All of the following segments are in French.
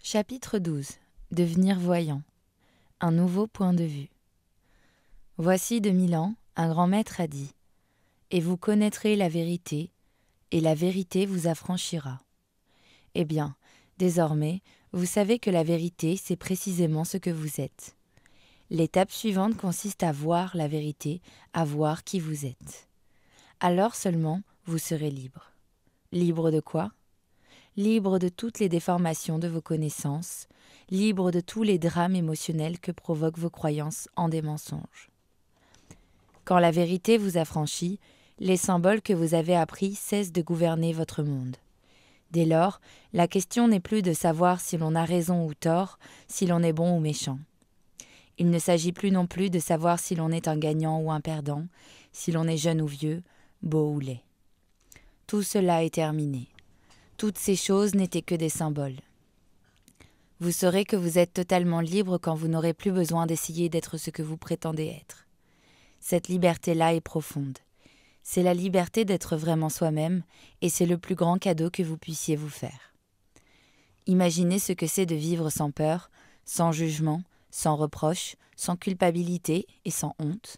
Chapitre 12. Devenir voyant. Un nouveau point de vue. Voici 2000 ans, un grand maître a dit « Et vous connaîtrez la vérité, et la vérité vous affranchira. » Eh bien, désormais, vous savez que la vérité, c'est précisément ce que vous êtes. L'étape suivante consiste à voir la vérité, à voir qui vous êtes. Alors seulement, vous serez libre. Libre de quoi ? Libre de toutes les déformations de vos connaissances, libre de tous les drames émotionnels que provoquent vos croyances en des mensonges. Quand la vérité vous affranchit, les symboles que vous avez appris cessent de gouverner votre monde. Dès lors, la question n'est plus de savoir si l'on a raison ou tort, si l'on est bon ou méchant. Il ne s'agit plus non plus de savoir si l'on est un gagnant ou un perdant, si l'on est jeune ou vieux, beau ou laid. Tout cela est terminé. Toutes ces choses n'étaient que des symboles. Vous saurez que vous êtes totalement libre quand vous n'aurez plus besoin d'essayer d'être ce que vous prétendez être. Cette liberté-là est profonde. C'est la liberté d'être vraiment soi-même et c'est le plus grand cadeau que vous puissiez vous faire. Imaginez ce que c'est de vivre sans peur, sans jugement, sans reproche, sans culpabilité et sans honte.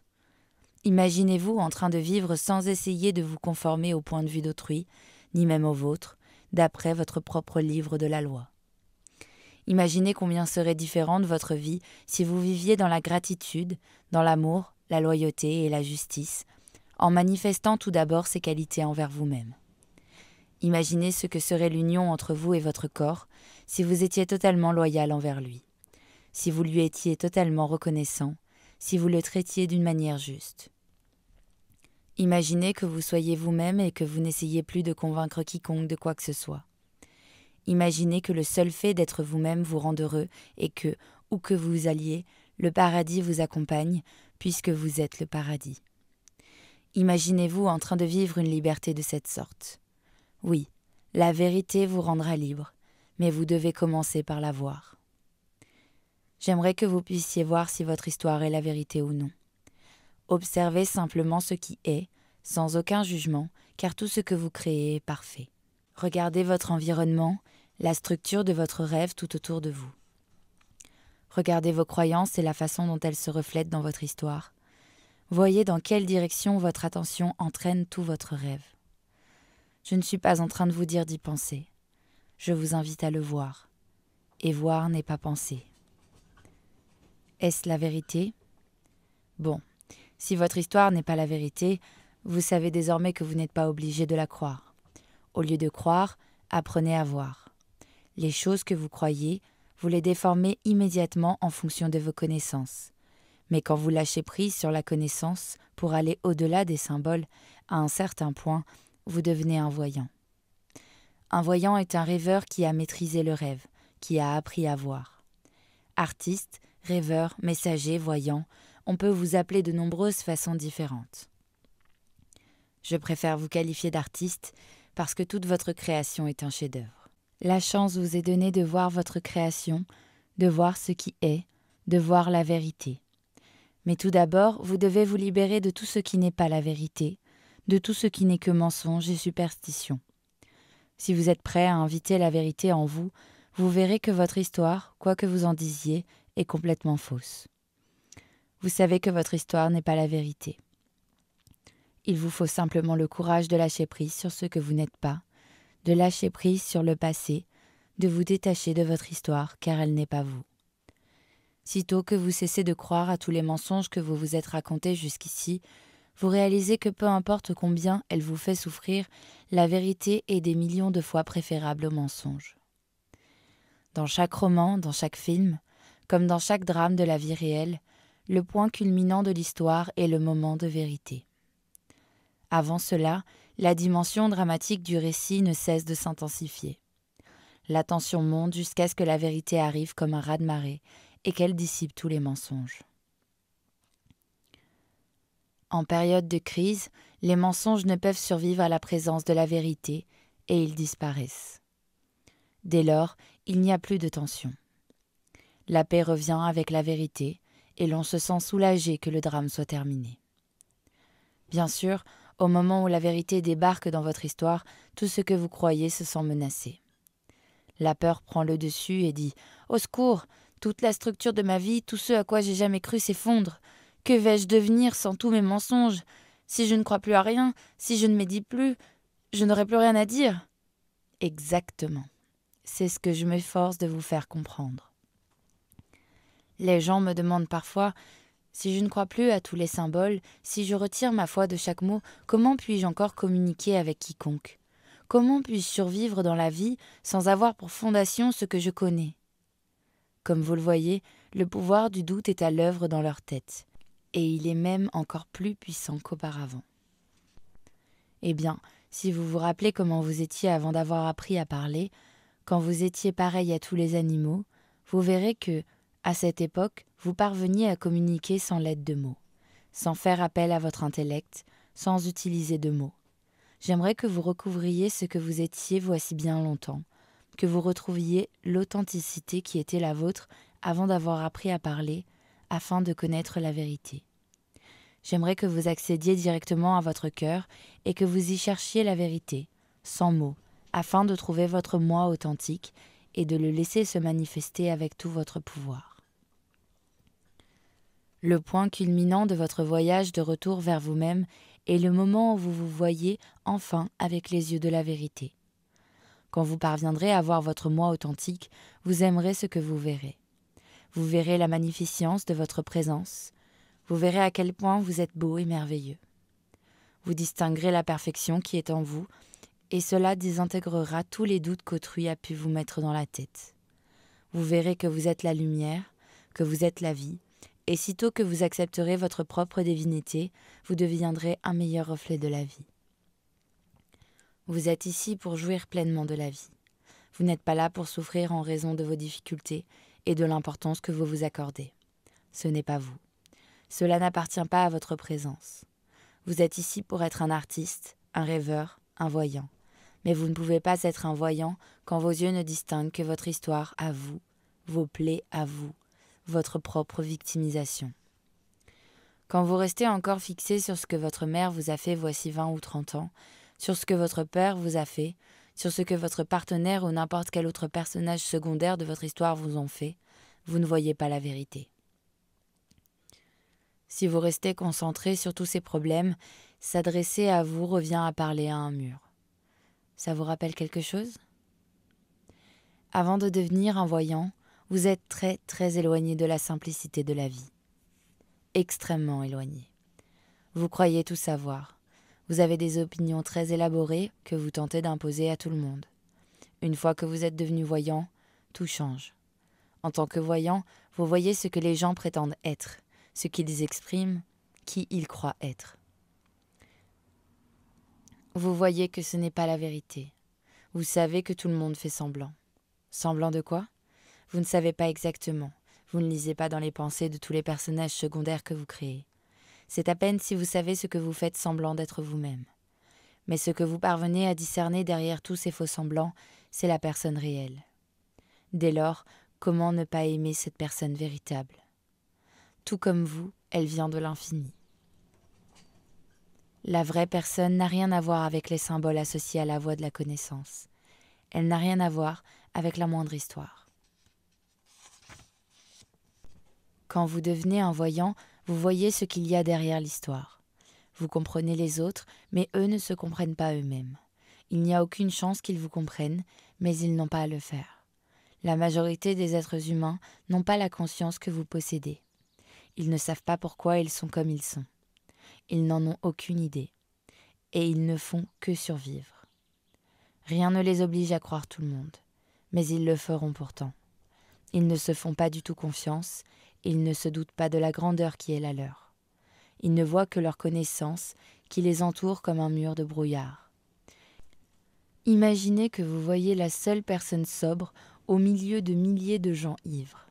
Imaginez-vous en train de vivre sans essayer de vous conformer au point de vue d'autrui, ni même au vôtre, d'après votre propre livre de la loi. Imaginez combien serait différente votre vie si vous viviez dans la gratitude, dans l'amour, la loyauté et la justice, en manifestant tout d'abord ces qualités envers vous-même. Imaginez ce que serait l'union entre vous et votre corps si vous étiez totalement loyal envers lui, si vous lui étiez totalement reconnaissant, si vous le traitiez d'une manière juste. Imaginez que vous soyez vous-même et que vous n'essayez plus de convaincre quiconque de quoi que ce soit. Imaginez que le seul fait d'être vous-même vous rende heureux et que, où que vous alliez, le paradis vous accompagne, puisque vous êtes le paradis. Imaginez-vous en train de vivre une liberté de cette sorte. Oui, la vérité vous rendra libre, mais vous devez commencer par la voir. J'aimerais que vous puissiez voir si votre histoire est la vérité ou non. Observez simplement ce qui est, sans aucun jugement, car tout ce que vous créez est parfait. Regardez votre environnement, la structure de votre rêve tout autour de vous. Regardez vos croyances et la façon dont elles se reflètent dans votre histoire. Voyez dans quelle direction votre attention entraîne tout votre rêve. Je ne suis pas en train de vous dire d'y penser. Je vous invite à le voir. Et voir n'est pas penser. Est-ce la vérité ? Bon. Si votre histoire n'est pas la vérité, vous savez désormais que vous n'êtes pas obligé de la croire. Au lieu de croire, apprenez à voir. Les choses que vous croyez, vous les déformez immédiatement en fonction de vos connaissances. Mais quand vous lâchez prise sur la connaissance pour aller au-delà des symboles, à un certain point, vous devenez un voyant. Un voyant est un rêveur qui a maîtrisé le rêve, qui a appris à voir. Artiste, rêveur, messager, voyant, on peut vous appeler de nombreuses façons différentes. Je préfère vous qualifier d'artiste parce que toute votre création est un chef-d'œuvre. La chance vous est donnée de voir votre création, de voir ce qui est, de voir la vérité. Mais tout d'abord, vous devez vous libérer de tout ce qui n'est pas la vérité, de tout ce qui n'est que mensonge et superstition. Si vous êtes prêt à inviter la vérité en vous, vous verrez que votre histoire, quoi que vous en disiez, est complètement fausse. Vous savez que votre histoire n'est pas la vérité. Il vous faut simplement le courage de lâcher prise sur ce que vous n'êtes pas, de lâcher prise sur le passé, de vous détacher de votre histoire car elle n'est pas vous. Sitôt que vous cessez de croire à tous les mensonges que vous vous êtes racontés jusqu'ici, vous réalisez que peu importe combien elle vous fait souffrir, la vérité est des millions de fois préférable au mensonge. Dans chaque roman, dans chaque film, comme dans chaque drame de la vie réelle, le point culminant de l'histoire est le moment de vérité. Avant cela, la dimension dramatique du récit ne cesse de s'intensifier. La tension monte jusqu'à ce que la vérité arrive comme un raz-de-marée et qu'elle dissipe tous les mensonges. En période de crise, les mensonges ne peuvent survivre à la présence de la vérité et ils disparaissent. Dès lors, il n'y a plus de tension. La paix revient avec la vérité et l'on se sent soulagé que le drame soit terminé. Bien sûr, au moment où la vérité débarque dans votre histoire, tout ce que vous croyez se sent menacé. La peur prend le dessus et dit « Au secours, toute la structure de ma vie, tout ce à quoi j'ai jamais cru s'effondre. Que vais-je devenir sans tous mes mensonges? Si je ne crois plus à rien, si je ne médite plus, je n'aurai plus rien à dire. » Exactement. C'est ce que je m'efforce de vous faire comprendre. Les gens me demandent parfois « Si je ne crois plus à tous les symboles, si je retire ma foi de chaque mot, comment puis-je encore communiquer avec quiconque? Comment puis-je survivre dans la vie sans avoir pour fondation ce que je connais ?» Comme vous le voyez, le pouvoir du doute est à l'œuvre dans leur tête, et il est même encore plus puissant qu'auparavant. Eh bien, si vous vous rappelez comment vous étiez avant d'avoir appris à parler, quand vous étiez pareil à tous les animaux, vous verrez que, à cette époque, vous parveniez à communiquer sans l'aide de mots, sans faire appel à votre intellect, sans utiliser de mots. J'aimerais que vous recouvriez ce que vous étiez voici bien longtemps, que vous retrouviez l'authenticité qui était la vôtre avant d'avoir appris à parler, afin de connaître la vérité. J'aimerais que vous accédiez directement à votre cœur et que vous y cherchiez la vérité, sans mots, afin de trouver votre moi authentique et de le laisser se manifester avec tout votre pouvoir. Le point culminant de votre voyage de retour vers vous-même est le moment où vous vous voyez enfin avec les yeux de la vérité. Quand vous parviendrez à voir votre moi authentique, vous aimerez ce que vous verrez. Vous verrez la magnificence de votre présence. Vous verrez à quel point vous êtes beau et merveilleux. Vous distinguerez la perfection qui est en vous, et cela désintégrera tous les doutes qu'autrui a pu vous mettre dans la tête. Vous verrez que vous êtes la lumière, que vous êtes la vie, et sitôt que vous accepterez votre propre divinité, vous deviendrez un meilleur reflet de la vie. Vous êtes ici pour jouir pleinement de la vie. Vous n'êtes pas là pour souffrir en raison de vos difficultés et de l'importance que vous vous accordez. Ce n'est pas vous. Cela n'appartient pas à votre présence. Vous êtes ici pour être un artiste, un rêveur, un voyant. Mais vous ne pouvez pas être un voyant quand vos yeux ne distinguent que votre histoire à vous, vos plaies à vous, votre propre victimisation. Quand vous restez encore fixé sur ce que votre mère vous a fait voici 20 ou 30 ans, sur ce que votre père vous a fait, sur ce que votre partenaire ou n'importe quel autre personnage secondaire de votre histoire vous ont fait, vous ne voyez pas la vérité. Si vous restez concentré sur tous ces problèmes, s'adresser à vous revient à parler à un mur. Ça vous rappelle quelque chose? Avant de devenir un voyant, vous êtes très très éloigné de la simplicité de la vie. Extrêmement éloigné. Vous croyez tout savoir. Vous avez des opinions très élaborées que vous tentez d'imposer à tout le monde. Une fois que vous êtes devenu voyant, tout change. En tant que voyant, vous voyez ce que les gens prétendent être, ce qu'ils expriment, qui ils croient être. Vous voyez que ce n'est pas la vérité. Vous savez que tout le monde fait semblant. Semblant de quoi? Vous ne savez pas exactement. Vous ne lisez pas dans les pensées de tous les personnages secondaires que vous créez. C'est à peine si vous savez ce que vous faites semblant d'être vous-même. Mais ce que vous parvenez à discerner derrière tous ces faux semblants, c'est la personne réelle. Dès lors, comment ne pas aimer cette personne véritable? Tout comme vous, elle vient de l'infini. La vraie personne n'a rien à voir avec les symboles associés à la voie de la connaissance. Elle n'a rien à voir avec la moindre histoire. Quand vous devenez un voyant, vous voyez ce qu'il y a derrière l'histoire. Vous comprenez les autres, mais eux ne se comprennent pas eux-mêmes. Il n'y a aucune chance qu'ils vous comprennent, mais ils n'ont pas à le faire. La majorité des êtres humains n'ont pas la conscience que vous possédez. Ils ne savent pas pourquoi ils sont comme ils sont. Ils n'en ont aucune idée. Et ils ne font que survivre. Rien ne les oblige à croire tout le monde, mais ils le feront pourtant. Ils ne se font pas du tout confiance, ils ne se doutent pas de la grandeur qui est la leur. Ils ne voient que leur connaissance qui les entoure comme un mur de brouillard. Imaginez que vous voyez la seule personne sobre au milieu de milliers de gens ivres.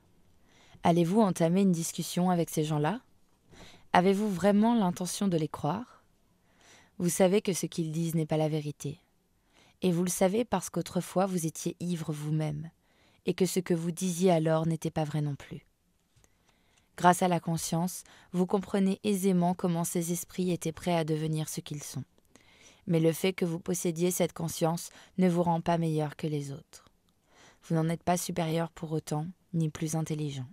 Allez-vous entamer une discussion avec ces gens-là? Avez-vous vraiment l'intention de les croire? Vous savez que ce qu'ils disent n'est pas la vérité. Et vous le savez parce qu'autrefois vous étiez ivre vous-même, et que ce que vous disiez alors n'était pas vrai non plus. Grâce à la conscience, vous comprenez aisément comment ces esprits étaient prêts à devenir ce qu'ils sont. Mais le fait que vous possédiez cette conscience ne vous rend pas meilleur que les autres. Vous n'en êtes pas supérieur pour autant, ni plus intelligent.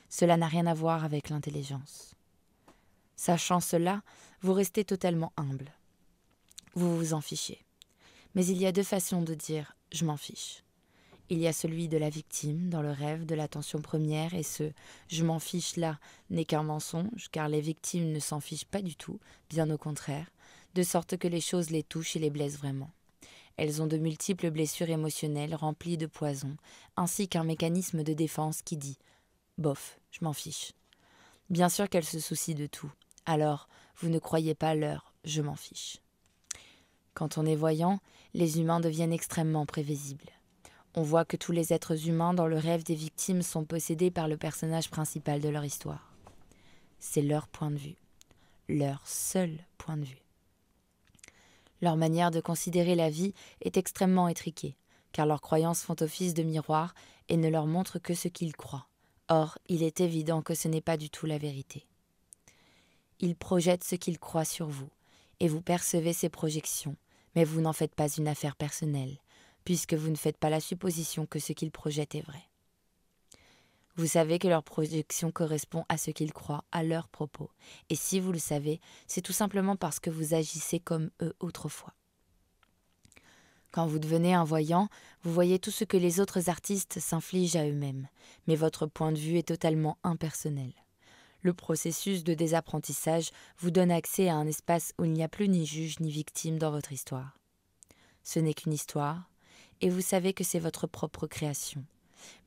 Cela n'a rien à voir avec l'intelligence. Sachant cela, vous restez totalement humble. Vous vous en fichez. Mais il y a deux façons de dire « je m'en fiche ». Il y a celui de la victime, dans le rêve de l'attention première, et ce « je m'en fiche » là n'est qu'un mensonge, car les victimes ne s'en fichent pas du tout, bien au contraire, de sorte que les choses les touchent et les blessent vraiment. Elles ont de multiples blessures émotionnelles remplies de poison, ainsi qu'un mécanisme de défense qui dit « bof, je m'en fiche ». Bien sûr qu'elles se soucient de tout, alors vous ne croyez pas leur « je m'en fiche ». Quand on est voyant, les humains deviennent extrêmement prévisibles. On voit que tous les êtres humains dans le rêve des victimes sont possédés par le personnage principal de leur histoire. C'est leur point de vue, leur seul point de vue. Leur manière de considérer la vie est extrêmement étriquée, car leurs croyances font office de miroir et ne leur montrent que ce qu'ils croient. Or, il est évident que ce n'est pas du tout la vérité. Ils projettent ce qu'ils croient sur vous, et vous percevez ces projections, mais vous n'en faites pas une affaire personnelle, puisque vous ne faites pas la supposition que ce qu'ils projettent est vrai. Vous savez que leur projection correspond à ce qu'ils croient, à leurs propos, et si vous le savez, c'est tout simplement parce que vous agissez comme eux autrefois. Quand vous devenez un voyant, vous voyez tout ce que les autres artistes s'infligent à eux-mêmes, mais votre point de vue est totalement impersonnel. Le processus de désapprentissage vous donne accès à un espace où il n'y a plus ni juge ni victime dans votre histoire. Ce n'est qu'une histoire, et vous savez que c'est votre propre création.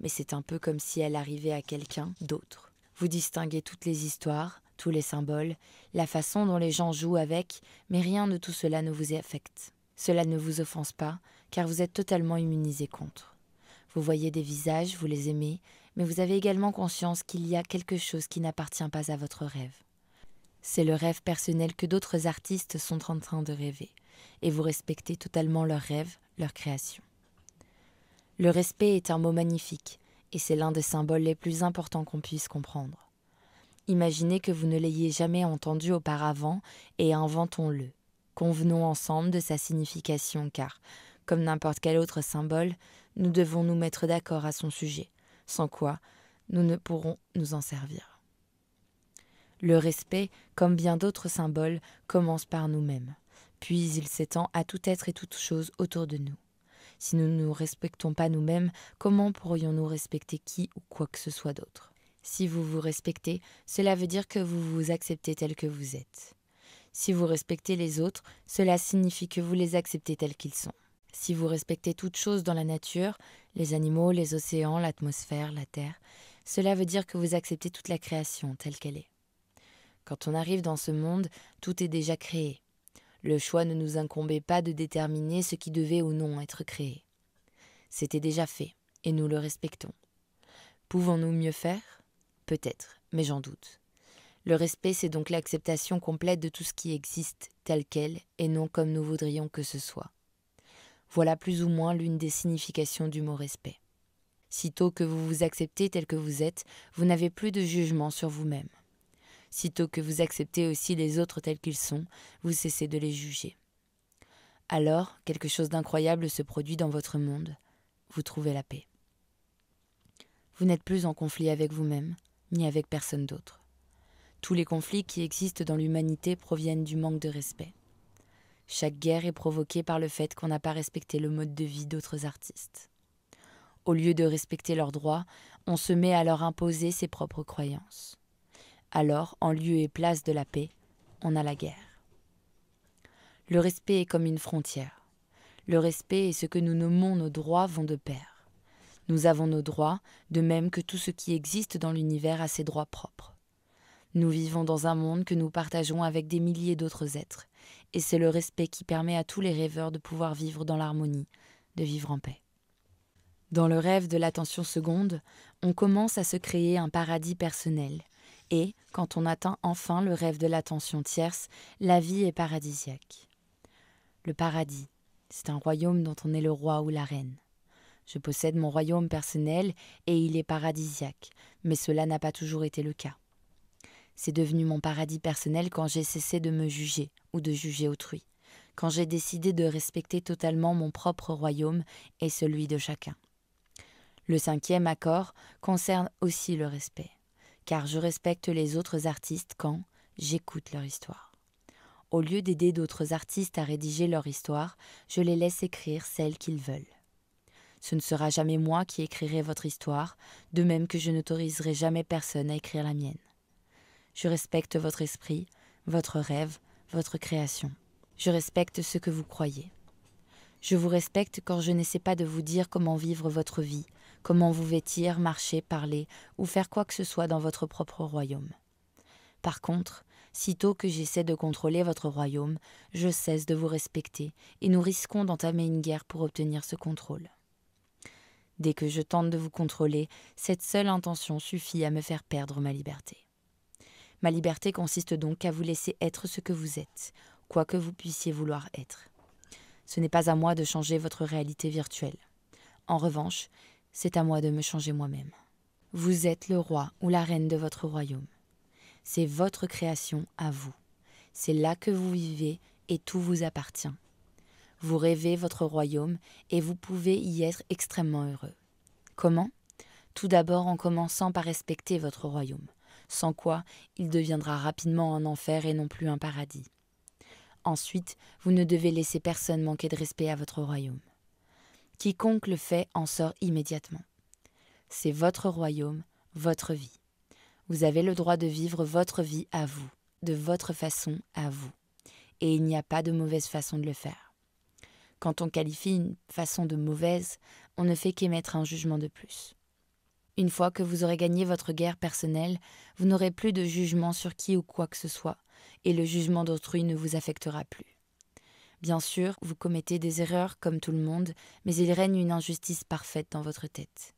Mais c'est un peu comme si elle arrivait à quelqu'un d'autre. Vous distinguez toutes les histoires, tous les symboles, la façon dont les gens jouent avec, mais rien de tout cela ne vous affecte. Cela ne vous offense pas, car vous êtes totalement immunisé contre. Vous voyez des visages, vous les aimez, mais vous avez également conscience qu'il y a quelque chose qui n'appartient pas à votre rêve. C'est le rêve personnel que d'autres artistes sont en train de rêver, et vous respectez totalement leurs rêves, leur création. Le respect est un mot magnifique, et c'est l'un des symboles les plus importants qu'on puisse comprendre. Imaginez que vous ne l'ayez jamais entendu auparavant, et inventons-le. Convenons ensemble de sa signification, car, comme n'importe quel autre symbole, nous devons nous mettre d'accord à son sujet, sans quoi nous ne pourrons nous en servir. Le respect, comme bien d'autres symboles, commence par nous-mêmes, puis il s'étend à tout être et toute chose autour de nous. Si nous ne nous respectons pas nous-mêmes, comment pourrions-nous respecter qui ou quoi que ce soit d'autre ? Si vous vous respectez, cela veut dire que vous vous acceptez tel que vous êtes. Si vous respectez les autres, cela signifie que vous les acceptez tels qu'ils sont. Si vous respectez toute chose dans la nature, les animaux, les océans, l'atmosphère, la terre, cela veut dire que vous acceptez toute la création telle qu'elle est. Quand on arrive dans ce monde, tout est déjà créé. Le choix ne nous incombait pas de déterminer ce qui devait ou non être créé. C'était déjà fait, et nous le respectons. Pouvons-nous mieux faire ? Peut-être, mais j'en doute. Le respect, c'est donc l'acceptation complète de tout ce qui existe tel quel, et non comme nous voudrions que ce soit. Voilà plus ou moins l'une des significations du mot respect. Sitôt que vous vous acceptez tel que vous êtes, vous n'avez plus de jugement sur vous-même. Sitôt que vous acceptez aussi les autres tels qu'ils sont, vous cessez de les juger. Alors, quelque chose d'incroyable se produit dans votre monde. Vous trouvez la paix. Vous n'êtes plus en conflit avec vous-même, ni avec personne d'autre. Tous les conflits qui existent dans l'humanité proviennent du manque de respect. Chaque guerre est provoquée par le fait qu'on n'a pas respecté le mode de vie d'autres artistes. Au lieu de respecter leurs droits, on se met à leur imposer ses propres croyances. Alors, en lieu et place de la paix, on a la guerre. Le respect est comme une frontière. Le respect et ce que nous nommons nos droits vont de pair. Nous avons nos droits, de même que tout ce qui existe dans l'univers a ses droits propres. Nous vivons dans un monde que nous partageons avec des milliers d'autres êtres, et c'est le respect qui permet à tous les rêveurs de pouvoir vivre dans l'harmonie, de vivre en paix. Dans le rêve de l'attention seconde, on commence à se créer un paradis personnel, et, quand on atteint enfin le rêve de l'attention tierce, la vie est paradisiaque. Le paradis, c'est un royaume dont on est le roi ou la reine. Je possède mon royaume personnel et il est paradisiaque, mais cela n'a pas toujours été le cas. C'est devenu mon paradis personnel quand j'ai cessé de me juger ou de juger autrui, quand j'ai décidé de respecter totalement mon propre royaume et celui de chacun. Le 5e accord concerne aussi le respect, car je respecte les autres artistes quand j'écoute leur histoire. Au lieu d'aider d'autres artistes à rédiger leur histoire, je les laisse écrire celle qu'ils veulent. Ce ne sera jamais moi qui écrirai votre histoire, de même que je n'autoriserai jamais personne à écrire la mienne. Je respecte votre esprit, votre rêve, votre création. Je respecte ce que vous croyez. Je vous respecte quand je n'essaie pas de vous dire comment vivre votre vie, comment vous vêtir, marcher, parler ou faire quoi que ce soit dans votre propre royaume. Par contre, sitôt que j'essaie de contrôler votre royaume, je cesse de vous respecter et nous risquons d'entamer une guerre pour obtenir ce contrôle. Dès que je tente de vous contrôler, cette seule intention suffit à me faire perdre ma liberté. Ma liberté consiste donc à vous laisser être ce que vous êtes, quoi que vous puissiez vouloir être. Ce n'est pas à moi de changer votre réalité virtuelle. En revanche, c'est à moi de me changer moi-même. Vous êtes le roi ou la reine de votre royaume. C'est votre création à vous. C'est là que vous vivez et tout vous appartient. Vous rêvez votre royaume et vous pouvez y être extrêmement heureux. Comment ? Tout d'abord en commençant par respecter votre royaume, sans quoi il deviendra rapidement un enfer et non plus un paradis. Ensuite, vous ne devez laisser personne manquer de respect à votre royaume. Quiconque le fait en sort immédiatement. C'est votre royaume, votre vie. Vous avez le droit de vivre votre vie à vous, de votre façon à vous. Et il n'y a pas de mauvaise façon de le faire. Quand on qualifie une façon de mauvaise, on ne fait qu'émettre un jugement de plus. Une fois que vous aurez gagné votre guerre personnelle, vous n'aurez plus de jugement sur qui ou quoi que ce soit, et le jugement d'autrui ne vous affectera plus. Bien sûr, vous commettez des erreurs comme tout le monde, mais il règne une injustice parfaite dans votre tête.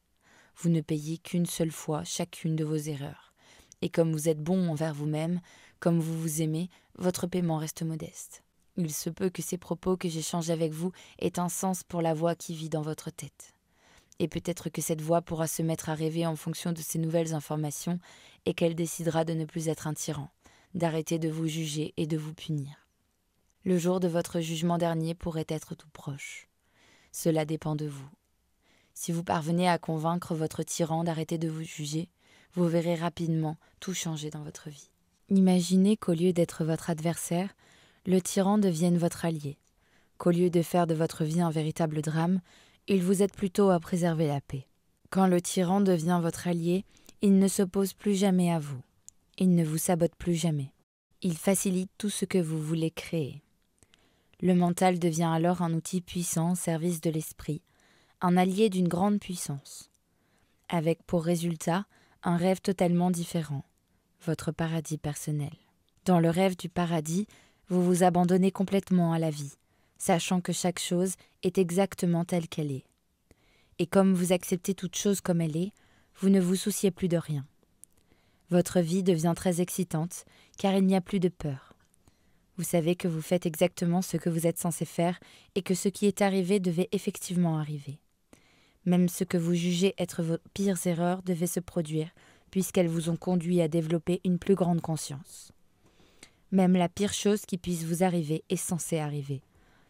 Vous ne payez qu'une seule fois chacune de vos erreurs. Et comme vous êtes bon envers vous-même, comme vous vous aimez, votre paiement reste modeste. Il se peut que ces propos que j'échange avec vous aient un sens pour la voix qui vit dans votre tête. Et peut-être que cette voix pourra se mettre à rêver en fonction de ces nouvelles informations et qu'elle décidera de ne plus être un tyran, d'arrêter de vous juger et de vous punir. Le jour de votre jugement dernier pourrait être tout proche. Cela dépend de vous. Si vous parvenez à convaincre votre tyran d'arrêter de vous juger, vous verrez rapidement tout changer dans votre vie. Imaginez qu'au lieu d'être votre adversaire, le tyran devienne votre allié, qu'au lieu de faire de votre vie un véritable drame, il vous aide plutôt à préserver la paix. Quand le tyran devient votre allié, il ne s'oppose plus jamais à vous. Il ne vous sabote plus jamais. Il facilite tout ce que vous voulez créer. Le mental devient alors un outil puissant au service de l'esprit, un allié d'une grande puissance, avec pour résultat un rêve totalement différent, votre paradis personnel. Dans le rêve du paradis, vous vous abandonnez complètement à la vie, sachant que chaque chose est exactement telle qu'elle est. Et comme vous acceptez toute chose comme elle est, vous ne vous souciez plus de rien. Votre vie devient très excitante, car il n'y a plus de peur. Vous savez que vous faites exactement ce que vous êtes censé faire et que ce qui est arrivé devait effectivement arriver. Même ce que vous jugez être vos pires erreurs devait se produire, puisqu'elles vous ont conduit à développer une plus grande conscience. Même la pire chose qui puisse vous arriver est censée arriver,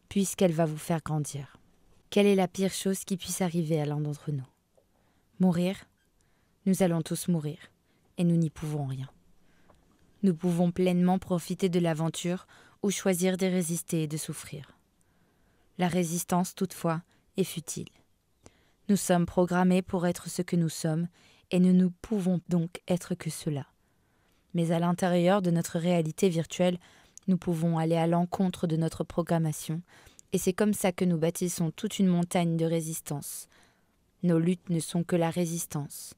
puisqu'elle va vous faire grandir. Quelle est la pire chose qui puisse arriver à l'un d'entre nous ? Mourir ? Nous allons tous mourir, et nous n'y pouvons rien. Nous pouvons pleinement profiter de l'aventure ou choisir de résister et de souffrir. La résistance, toutefois, est futile. Nous sommes programmés pour être ce que nous sommes, et nous ne pouvons donc être que cela. Mais à l'intérieur de notre réalité virtuelle, nous pouvons aller à l'encontre de notre programmation, et c'est comme ça que nous bâtissons toute une montagne de résistance. Nos luttes ne sont que la résistance,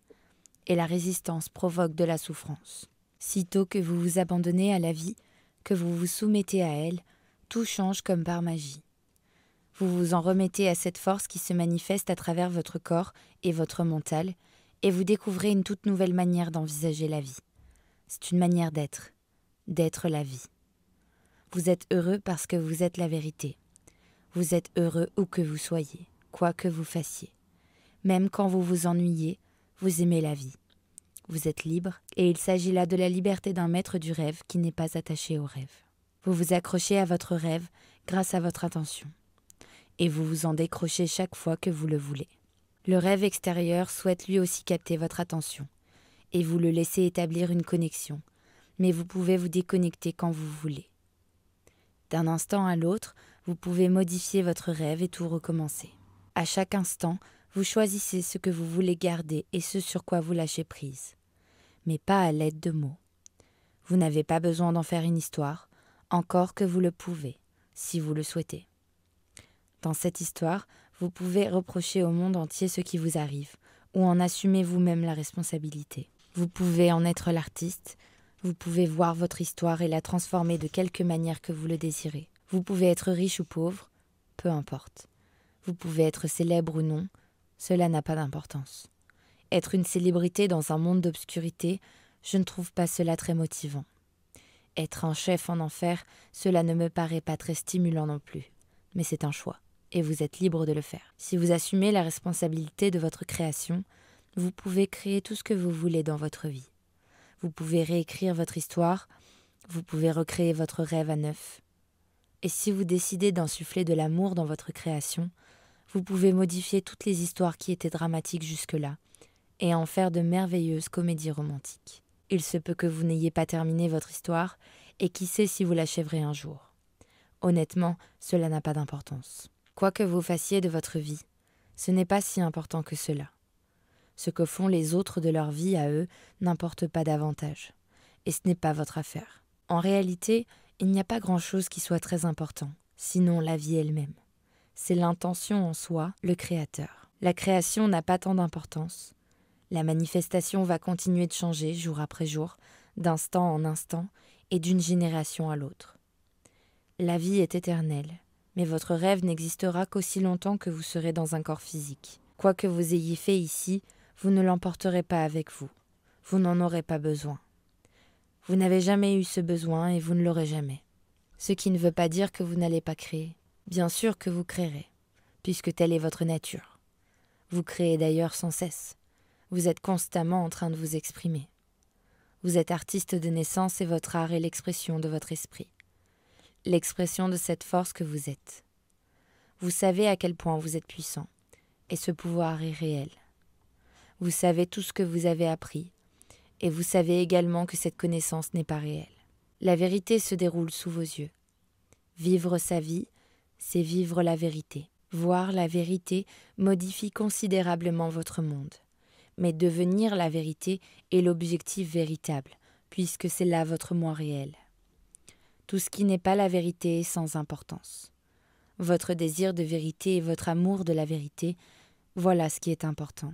et la résistance provoque de la souffrance. Sitôt que vous vous abandonnez à la vie, que vous vous soumettez à elle, tout change comme par magie. Vous vous en remettez à cette force qui se manifeste à travers votre corps et votre mental, et vous découvrez une toute nouvelle manière d'envisager la vie. C'est une manière d'être la vie. Vous êtes heureux parce que vous êtes la vérité. Vous êtes heureux où que vous soyez, quoi que vous fassiez. Même quand vous vous ennuyez, vous aimez la vie. Vous êtes libre, et il s'agit là de la liberté d'un maître du rêve qui n'est pas attaché au rêve. Vous vous accrochez à votre rêve grâce à votre attention, et vous vous en décrochez chaque fois que vous le voulez. Le rêve extérieur souhaite lui aussi capter votre attention, et vous le laissez établir une connexion, mais vous pouvez vous déconnecter quand vous voulez. D'un instant à l'autre, vous pouvez modifier votre rêve et tout recommencer. À chaque instant, vous choisissez ce que vous voulez garder et ce sur quoi vous lâchez prise, mais pas à l'aide de mots. Vous n'avez pas besoin d'en faire une histoire, encore que vous le pouvez, si vous le souhaitez. Dans cette histoire, vous pouvez reprocher au monde entier ce qui vous arrive, ou en assumer vous-même la responsabilité. Vous pouvez en être l'artiste, vous pouvez voir votre histoire et la transformer de quelque manière que vous le désirez. Vous pouvez être riche ou pauvre, peu importe. Vous pouvez être célèbre ou non, cela n'a pas d'importance. Être une célébrité dans un monde d'obscurité, je ne trouve pas cela très motivant. Être un chef en enfer, cela ne me paraît pas très stimulant non plus. Mais c'est un choix, et vous êtes libre de le faire. Si vous assumez la responsabilité de votre création, vous pouvez créer tout ce que vous voulez dans votre vie. Vous pouvez réécrire votre histoire, vous pouvez recréer votre rêve à neuf. Et si vous décidez d'insuffler de l'amour dans votre création, vous pouvez modifier toutes les histoires qui étaient dramatiques jusque-là, et en faire de merveilleuses comédies romantiques. Il se peut que vous n'ayez pas terminé votre histoire, et qui sait si vous l'achèverez un jour. Honnêtement, cela n'a pas d'importance. Quoi que vous fassiez de votre vie, ce n'est pas si important que cela. Ce que font les autres de leur vie à eux n'importe pas davantage, et ce n'est pas votre affaire. En réalité, il n'y a pas grand-chose qui soit très important, sinon la vie elle-même. C'est l'intention en soi, le créateur. La création n'a pas tant d'importance. La manifestation va continuer de changer jour après jour, d'instant en instant et d'une génération à l'autre. La vie est éternelle, mais votre rêve n'existera qu'aussi longtemps que vous serez dans un corps physique. Quoi que vous ayez fait ici, vous ne l'emporterez pas avec vous. Vous n'en aurez pas besoin. Vous n'avez jamais eu ce besoin et vous ne l'aurez jamais. Ce qui ne veut pas dire que vous n'allez pas créer. Bien sûr que vous créerez, puisque telle est votre nature. Vous créez d'ailleurs sans cesse. Vous êtes constamment en train de vous exprimer. Vous êtes artiste de naissance et votre art est l'expression de votre esprit. L'expression de cette force que vous êtes. Vous savez à quel point vous êtes puissant, et ce pouvoir est réel. Vous savez tout ce que vous avez appris, et vous savez également que cette connaissance n'est pas réelle. La vérité se déroule sous vos yeux. Vivre sa vie, c'est vivre la vérité. Voir la vérité modifie considérablement votre monde. Mais devenir la vérité est l'objectif véritable, puisque c'est là votre moi réel. Tout ce qui n'est pas la vérité est sans importance. Votre désir de vérité et votre amour de la vérité, voilà ce qui est important.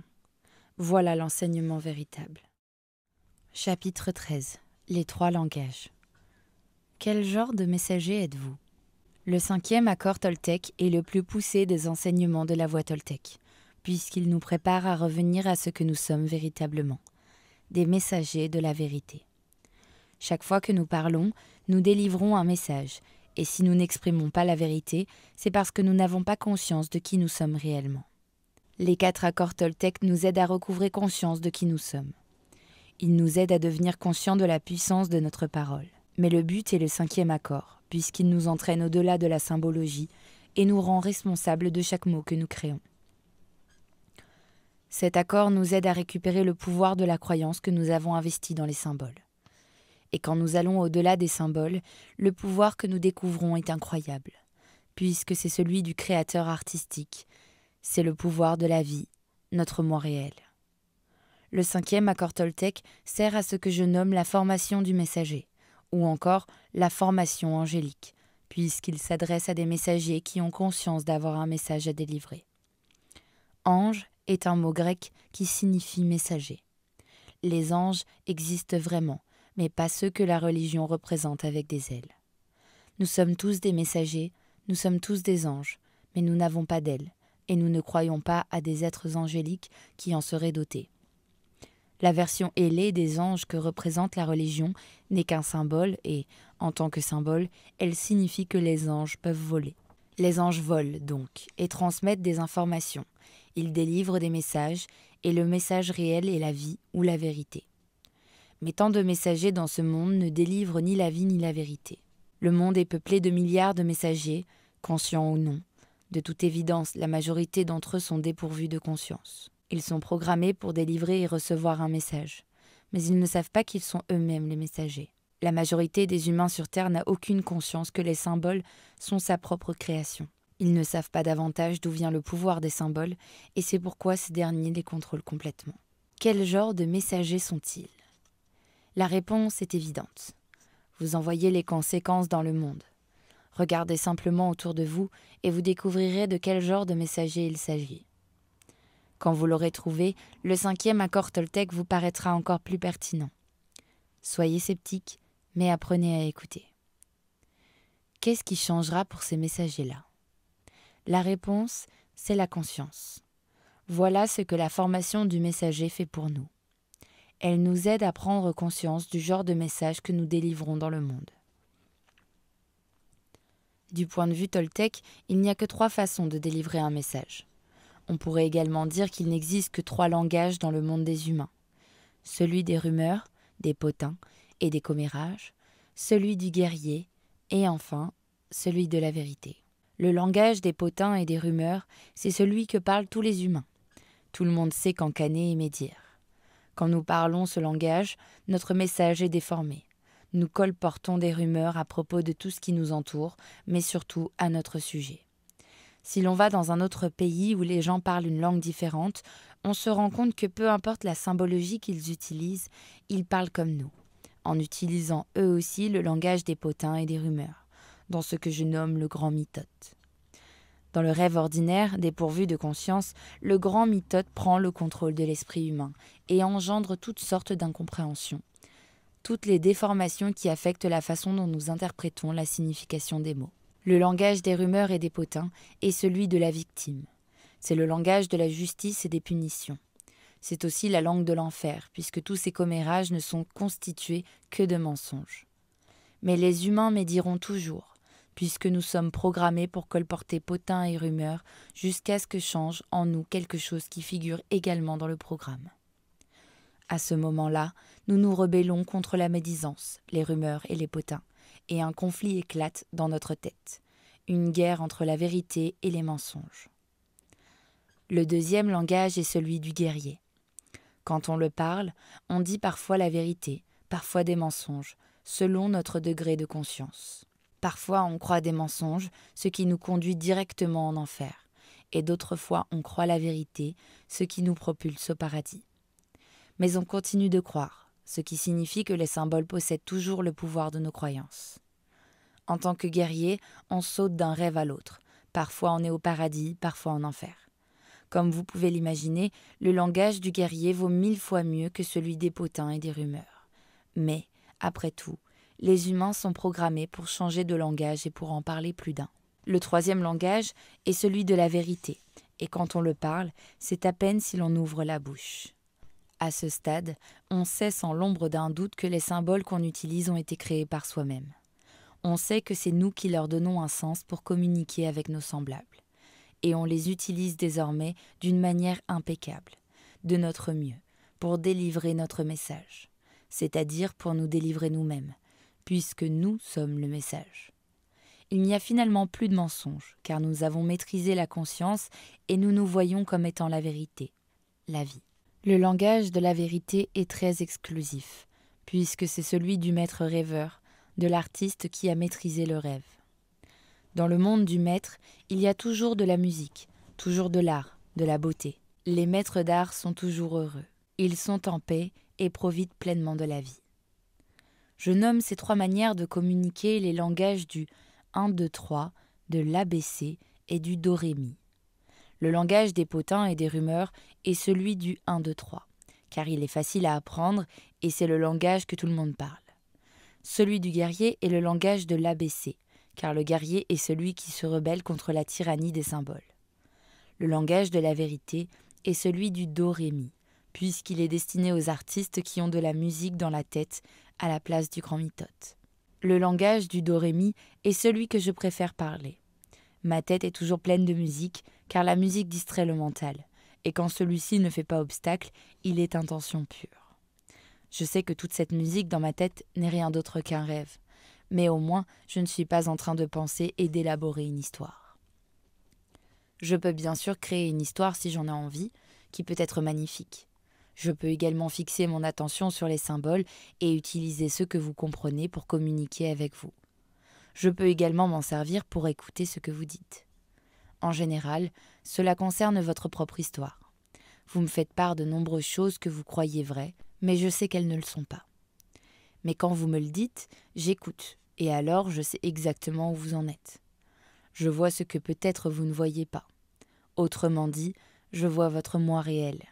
Voilà l'enseignement véritable. Chapitre 13. Les 3 langages. Quel genre de messager êtes-vous ? Le 5e accord toltèque est le plus poussé des enseignements de la voie toltèque, puisqu'il nous prépare à revenir à ce que nous sommes véritablement, des messagers de la vérité. Chaque fois que nous parlons, nous délivrons un message, et si nous n'exprimons pas la vérité, c'est parce que nous n'avons pas conscience de qui nous sommes réellement. Les 4 accords toltèques nous aident à recouvrer conscience de qui nous sommes. Ils nous aident à devenir conscients de la puissance de notre parole. Mais le but est le 5e accord, puisqu'il nous entraîne au-delà de la symbologie et nous rend responsables de chaque mot que nous créons. Cet accord nous aide à récupérer le pouvoir de la croyance que nous avons investi dans les symboles. Et quand nous allons au-delà des symboles, le pouvoir que nous découvrons est incroyable, puisque c'est celui du créateur artistique, c'est le pouvoir de la vie, notre moi réel. Le 5e accord toltèque sert à ce que je nomme la formation du messager, ou encore la formation angélique, puisqu'il s'adresse à des messagers qui ont conscience d'avoir un message à délivrer. Ange est un mot grec qui signifie messager. Les anges existent vraiment, mais pas ceux que la religion représente avec des ailes. Nous sommes tous des messagers, nous sommes tous des anges, mais nous n'avons pas d'ailes, et nous ne croyons pas à des êtres angéliques qui en seraient dotés. La version ailée des anges que représente la religion n'est qu'un symbole et, en tant que symbole, elle signifie que les anges peuvent voler. Les anges volent donc et transmettent des informations. Ils délivrent des messages et le message réel est la vie ou la vérité. Mais tant de messagers dans ce monde ne délivrent ni la vie ni la vérité. Le monde est peuplé de milliards de messagers, conscients ou non, De toute évidence, la majorité d'entre eux sont dépourvus de conscience. Ils sont programmés pour délivrer et recevoir un message, mais ils ne savent pas qu'ils sont eux-mêmes les messagers. La majorité des humains sur Terre n'a aucune conscience que les symboles sont sa propre création. Ils ne savent pas davantage d'où vient le pouvoir des symboles, et c'est pourquoi ces derniers les contrôlent complètement. Quel genre de messagers sont-ils ? La réponse est évidente. Vous envoyez les conséquences dans le monde. Regardez simplement autour de vous et vous découvrirez de quel genre de messager il s'agit. Quand vous l'aurez trouvé, le 5e accord Toltec vous paraîtra encore plus pertinent. Soyez sceptique, mais apprenez à écouter. Qu'est-ce qui changera pour ces messagers-là ? La réponse, c'est la conscience. Voilà ce que la formation du messager fait pour nous. Elle nous aide à prendre conscience du genre de message que nous délivrons dans le monde. Du point de vue Toltec, il n'y a que 3 façons de délivrer un message. On pourrait également dire qu'il n'existe que 3 langages dans le monde des humains. Celui des rumeurs, des potins et des commérages, celui du guerrier et enfin, celui de la vérité. Le langage des potins et des rumeurs, c'est celui que parlent tous les humains. Tout le monde sait qu'en canner et médire. Quand nous parlons ce langage, notre message est déformé. Nous colportons des rumeurs à propos de tout ce qui nous entoure, mais surtout à notre sujet. Si l'on va dans un autre pays où les gens parlent une langue différente, on se rend compte que peu importe la symbologie qu'ils utilisent, ils parlent comme nous, en utilisant eux aussi le langage des potins et des rumeurs, dans ce que je nomme le grand mythote. Dans le rêve ordinaire, dépourvu de conscience, le grand mythote prend le contrôle de l'esprit humain et engendre toutes sortes d'incompréhensions, toutes les déformations qui affectent la façon dont nous interprétons la signification des mots. Le langage des rumeurs et des potins est celui de la victime. C'est le langage de la justice et des punitions. C'est aussi la langue de l'enfer, puisque tous ces commérages ne sont constitués que de mensonges. Mais les humains médiront toujours, puisque nous sommes programmés pour colporter potins et rumeurs jusqu'à ce que change en nous quelque chose qui figure également dans le programme. À ce moment-là, nous nous rebellons contre la médisance, les rumeurs et les potins, et un conflit éclate dans notre tête, une guerre entre la vérité et les mensonges. Le 2e langage est celui du guerrier. Quand on le parle, on dit parfois la vérité, parfois des mensonges, selon notre degré de conscience. Parfois on croit des mensonges, ce qui nous conduit directement en enfer, et d'autres fois on croit la vérité, ce qui nous propulse au paradis. Mais on continue de croire, ce qui signifie que les symboles possèdent toujours le pouvoir de nos croyances. En tant que guerrier, on saute d'un rêve à l'autre. Parfois on est au paradis, parfois en enfer. Comme vous pouvez l'imaginer, le langage du guerrier vaut 1000 fois mieux que celui des potins et des rumeurs. Mais, après tout, les humains sont programmés pour changer de langage et pour en parler plus d'un. Le 3e langage est celui de la vérité, et quand on le parle, c'est à peine si l'on ouvre la bouche. À ce stade, on sait sans l'ombre d'un doute que les symboles qu'on utilise ont été créés par soi-même. On sait que c'est nous qui leur donnons un sens pour communiquer avec nos semblables. Et on les utilise désormais d'une manière impeccable, de notre mieux, pour délivrer notre message, c'est-à-dire pour nous délivrer nous-mêmes, puisque nous sommes le message. Il n'y a finalement plus de mensonges, car nous avons maîtrisé la conscience et nous nous voyons comme étant la vérité, la vie. Le langage de la vérité est très exclusif, puisque c'est celui du maître rêveur, de l'artiste qui a maîtrisé le rêve. Dans le monde du maître, il y a toujours de la musique, toujours de l'art, de la beauté. Les maîtres d'art sont toujours heureux. Ils sont en paix et profitent pleinement de la vie. Je nomme ces 3 manières de communiquer les langages du 1, 2, 3, de l'ABC et du Do-Ré-Mi. Le langage des potins et des rumeurs est celui du 1, 2, 3, car il est facile à apprendre et c'est le langage que tout le monde parle. Celui du guerrier est le langage de l'ABC, car le guerrier est celui qui se rebelle contre la tyrannie des symboles. Le langage de la vérité est celui du Do-Ré-Mi, puisqu'il est destiné aux artistes qui ont de la musique dans la tête à la place du grand mythote. Le langage du Do-Ré-Mi est celui que je préfère parler. Ma tête est toujours pleine de musique, car la musique distrait le mental, et quand celui-ci ne fait pas obstacle, il est intention pure. Je sais que toute cette musique dans ma tête n'est rien d'autre qu'un rêve, mais au moins je ne suis pas en train de penser et d'élaborer une histoire. Je peux bien sûr créer une histoire si j'en ai envie, qui peut être magnifique. Je peux également fixer mon attention sur les symboles et utiliser ceux que vous comprenez pour communiquer avec vous. Je peux également m'en servir pour écouter ce que vous dites. En général, cela concerne votre propre histoire. Vous me faites part de nombreuses choses que vous croyez vraies, mais je sais qu'elles ne le sont pas. Mais quand vous me le dites, j'écoute, et alors je sais exactement où vous en êtes. Je vois ce que peut-être vous ne voyez pas. Autrement dit, je vois votre moi réel,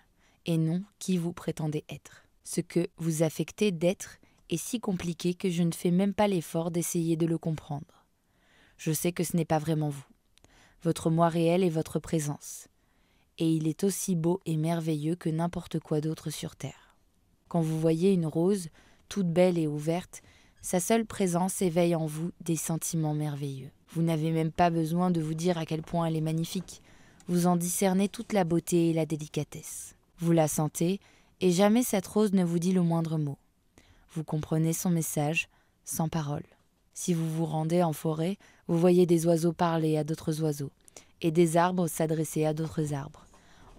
et non qui vous prétendez être. Ce que vous affectez d'être est si compliqué que je ne fais même pas l'effort d'essayer de le comprendre. Je sais que ce n'est pas vraiment vous. Votre moi réel est votre présence. Et il est aussi beau et merveilleux que n'importe quoi d'autre sur terre. Quand vous voyez une rose, toute belle et ouverte, sa seule présence éveille en vous des sentiments merveilleux. Vous n'avez même pas besoin de vous dire à quel point elle est magnifique. Vous en discernez toute la beauté et la délicatesse. Vous la sentez, et jamais cette rose ne vous dit le moindre mot. Vous comprenez son message, sans parole. Si vous vous rendez en forêt, vous voyez des oiseaux parler à d'autres oiseaux, et des arbres s'adresser à d'autres arbres,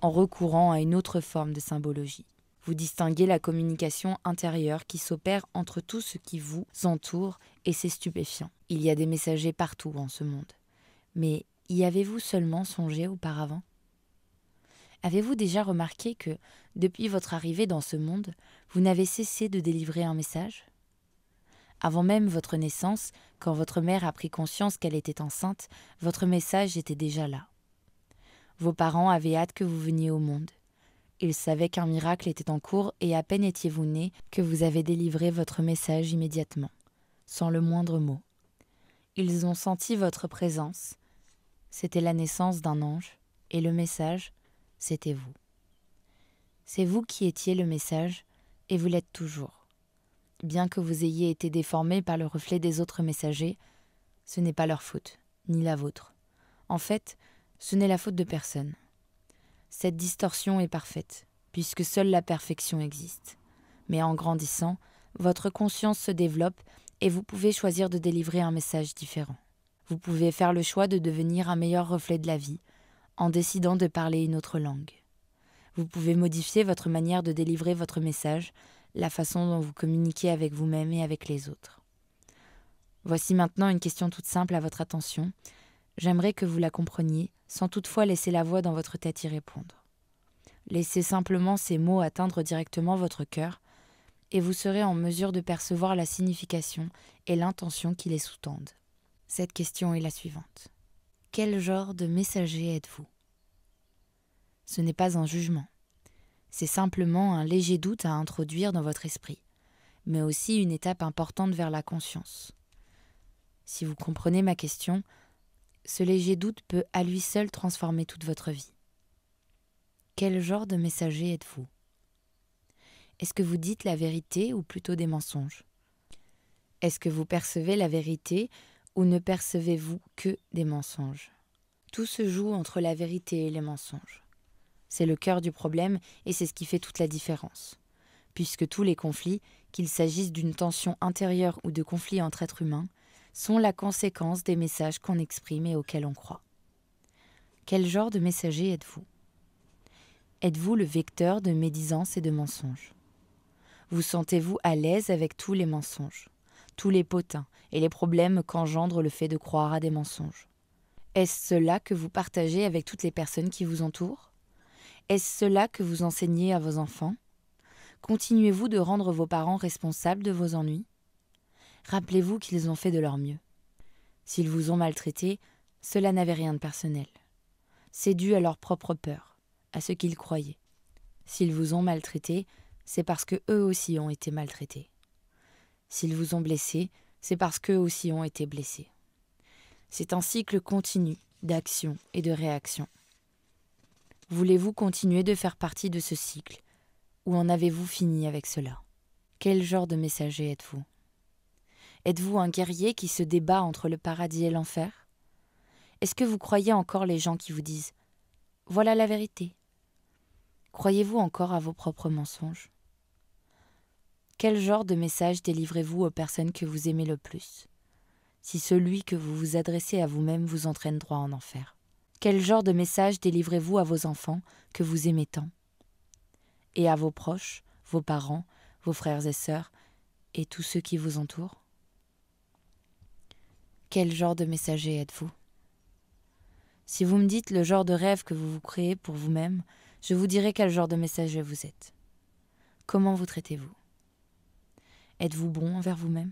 en recourant à une autre forme de symbologie. Vous distinguez la communication intérieure qui s'opère entre tout ce qui vous entoure, et c'est stupéfiant. Il y a des messagers partout en ce monde. Mais y avez-vous seulement songé auparavant ? Avez-vous déjà remarqué que, depuis votre arrivée dans ce monde, vous n'avez cessé de délivrer un message ? Avant même votre naissance, quand votre mère a pris conscience qu'elle était enceinte, votre message était déjà là. Vos parents avaient hâte que vous veniez au monde. Ils savaient qu'un miracle était en cours et à peine étiez-vous né que vous avez délivré votre message immédiatement, sans le moindre mot. Ils ont senti votre présence. C'était la naissance d'un ange, et le message, c'était vous. C'est vous qui étiez le message, et vous l'êtes toujours. Bien que vous ayez été déformé par le reflet des autres messagers, ce n'est pas leur faute, ni la vôtre. En fait, ce n'est la faute de personne. Cette distorsion est parfaite, puisque seule la perfection existe. Mais en grandissant, votre conscience se développe et vous pouvez choisir de délivrer un message différent. Vous pouvez faire le choix de devenir un meilleur reflet de la vie, en décidant de parler une autre langue. Vous pouvez modifier votre manière de délivrer votre message, la façon dont vous communiquez avec vous-même et avec les autres. Voici maintenant une question toute simple à votre attention. J'aimerais que vous la compreniez, sans toutefois laisser la voix dans votre tête y répondre. Laissez simplement ces mots atteindre directement votre cœur, et vous serez en mesure de percevoir la signification et l'intention qui les sous-tendent. Cette question est la suivante. Quel genre de messager êtes-vous ? Ce n'est pas un jugement. C'est simplement un léger doute à introduire dans votre esprit, mais aussi une étape importante vers la conscience. Si vous comprenez ma question, ce léger doute peut à lui seul transformer toute votre vie. Quel genre de messager êtes-vous ? Est-ce que vous dites la vérité ou plutôt des mensonges ? Est-ce que vous percevez la vérité ou ne percevez-vous que des mensonges ? Tout se joue entre la vérité et les mensonges. C'est le cœur du problème et c'est ce qui fait toute la différence. Puisque tous les conflits, qu'il s'agisse d'une tension intérieure ou de conflits entre êtres humains, sont la conséquence des messages qu'on exprime et auxquels on croit. Quel genre de messager êtes-vous ? Êtes-vous le vecteur de médisance et de mensonges ? Vous sentez-vous à l'aise avec tous les mensonges, tous les potins et les problèmes qu'engendre le fait de croire à des mensonges ? Est-ce cela que vous partagez avec toutes les personnes qui vous entourent ? Est-ce cela que vous enseignez à vos enfants ? Continuez-vous de rendre vos parents responsables de vos ennuis ? Rappelez-vous qu'ils ont fait de leur mieux. S'ils vous ont maltraité, cela n'avait rien de personnel. C'est dû à leur propre peur, à ce qu'ils croyaient. S'ils vous ont maltraité, c'est parce que eux aussi ont été maltraités. S'ils vous ont blessé, c'est parce qu'eux aussi ont été blessés. C'est un cycle continu d'action et de réaction. Voulez-vous continuer de faire partie de ce cycle, ou en avez-vous fini avec cela ? Quel genre de messager êtes-vous ? Êtes-vous un guerrier qui se débat entre le paradis et l'enfer ? Est-ce que vous croyez encore les gens qui vous disent « Voilà la vérité » ? Croyez-vous encore à vos propres mensonges ? Quel genre de message délivrez-vous aux personnes que vous aimez le plus, si celui que vous vous adressez à vous-même vous entraîne droit en enfer ? Quel genre de message délivrez-vous à vos enfants que vous aimez tant? Et à vos proches, vos parents, vos frères et sœurs, et tous ceux qui vous entourent? Quel genre de messager êtes-vous? Si vous me dites le genre de rêve que vous vous créez pour vous-même, je vous dirai quel genre de messager vous êtes. Comment vous traitez-vous? Êtes-vous bon envers vous-même?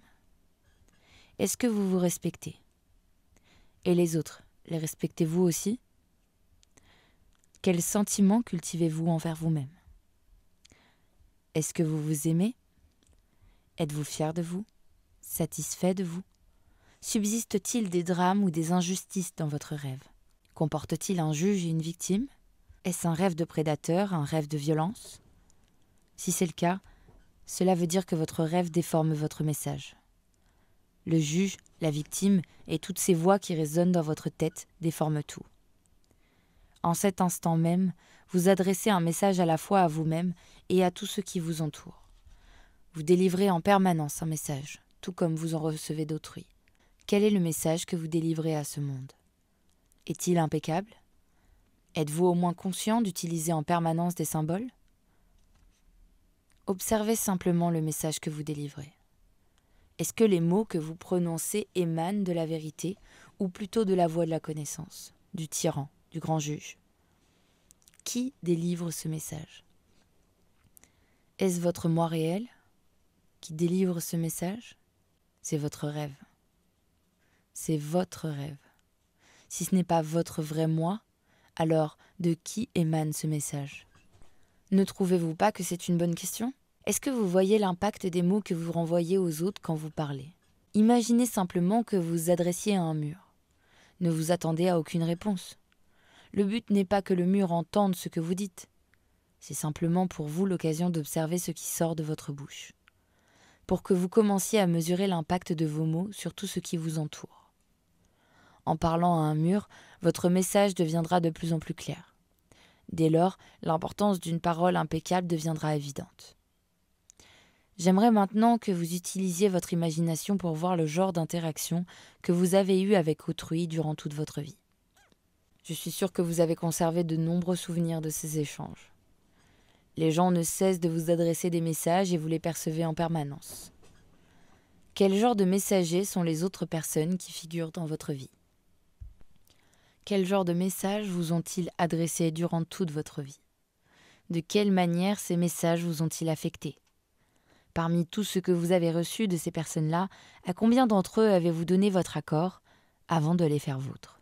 Est-ce que vous vous respectez? Et les autres, les respectez-vous aussi? Quels sentiments cultivez-vous envers vous-même? Est-ce que vous vous aimez? Êtes-vous fier de vous? Satisfait de vous? Subsiste-t-il des drames ou des injustices dans votre rêve? Comporte-t-il un juge et une victime? Est-ce un rêve de prédateur, un rêve de violence? Si c'est le cas, cela veut dire que votre rêve déforme votre message. Le juge, la victime et toutes ces voix qui résonnent dans votre tête déforment tout. En cet instant même, vous adressez un message à la fois à vous-même et à tous ceux qui vous entourent. Vous délivrez en permanence un message, tout comme vous en recevez d'autrui. Quel est le message que vous délivrez à ce monde? Est-il impeccable? Êtes-vous au moins conscient d'utiliser en permanence des symboles? Observez simplement le message que vous délivrez. Est-ce que les mots que vous prononcez émanent de la vérité ou plutôt de la voix de la connaissance, du tyran, du grand juge? Qui délivre ce message? Est-ce votre moi réel qui délivre ce message? C'est votre rêve. C'est votre rêve. Si ce n'est pas votre vrai moi, alors de qui émane ce message? Ne trouvez-vous pas que c'est une bonne question? Est-ce que vous voyez l'impact des mots que vous renvoyez aux autres quand vous parlez? Imaginez simplement que vous vous adressiez à un mur. Ne vous attendez à aucune réponse. Le but n'est pas que le mur entende ce que vous dites. C'est simplement pour vous l'occasion d'observer ce qui sort de votre bouche. Pour que vous commenciez à mesurer l'impact de vos mots sur tout ce qui vous entoure. En parlant à un mur, votre message deviendra de plus en plus clair. Dès lors, l'importance d'une parole impeccable deviendra évidente. J'aimerais maintenant que vous utilisiez votre imagination pour voir le genre d'interaction que vous avez eu avec autrui durant toute votre vie. Je suis sûre que vous avez conservé de nombreux souvenirs de ces échanges. Les gens ne cessent de vous adresser des messages et vous les percevez en permanence. Quel genre de messagers sont les autres personnes qui figurent dans votre vie? Quel genre de messages vous ont-ils adressés durant toute votre vie? De quelle manière ces messages vous ont-ils affecté? Parmi tout ce que vous avez reçu de ces personnes-là, à combien d'entre eux avez-vous donné votre accord avant de les faire vôtres?